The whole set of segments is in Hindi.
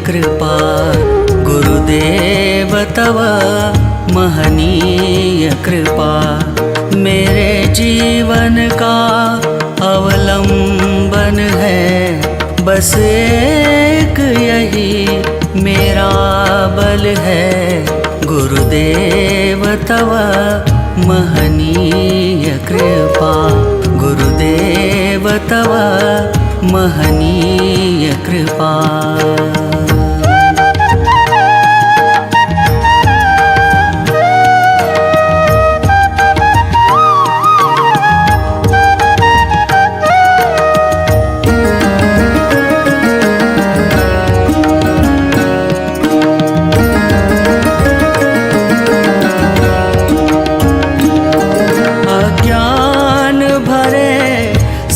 कृपा गुरुदेव तव महनीय कृपा मेरे जीवन का अवलंबन है। बस एक यही मेरा बल है गुरुदेव तव महनीय कृपा गुरुदेव तव महनीय कृपा।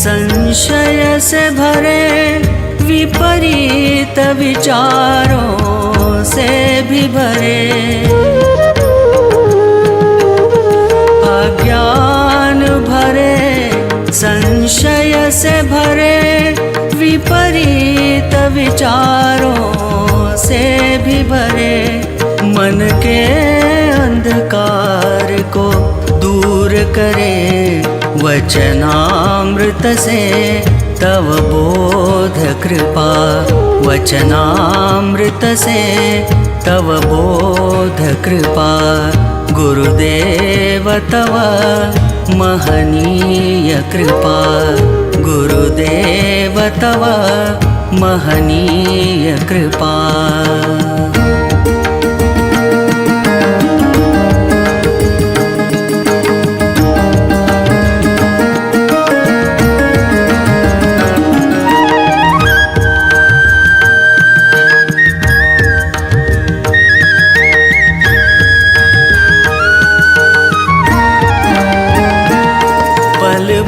संशय से भरे विपरीत विचारों से भी भरे, अज्ञान भरे संशय से भरे विपरीत विचारों से भी भरे मन के अंधकार को दूर करे वचनामृत से तव बोध कृपा वचनामृत से तव बोध कृपा गुरुदेव तव महनीय कृपा गुरुदेव तव महनीय कृपा।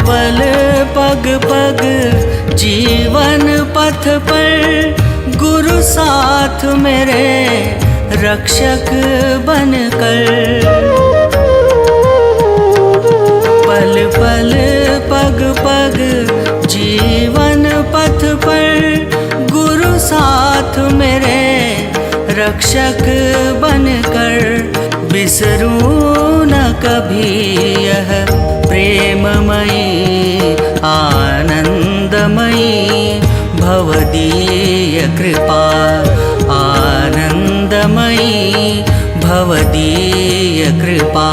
पल पग पग जीवन पथ पर गुरु साथ मेरे रक्षक बनकर, पल पल पग पग जीवन पथ पर गुरु साथ मेरे रक्षक बनकर बिसरूं न कभी यह प्रेममयी आनंदमयी भवदीय कृपा आनंदमयी भवदीय कृपा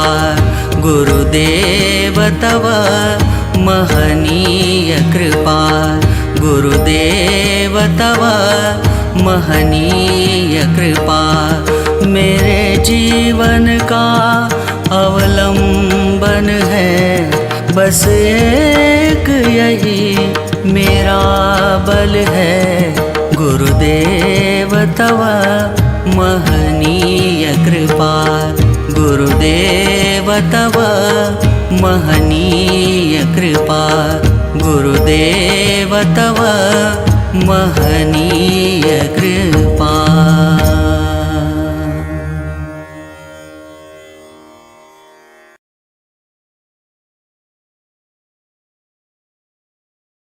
गुरुदेव तव महनीय कृपा गुरुदेव तव महनीय कृपा मेरे जीवन का अवलंबन है। बस एक यही मेरा बल है गुरुदेव तव महनीय कृपा गुरुदेव तव महनीय कृपा गुरुदेव तव महनीय कृपा।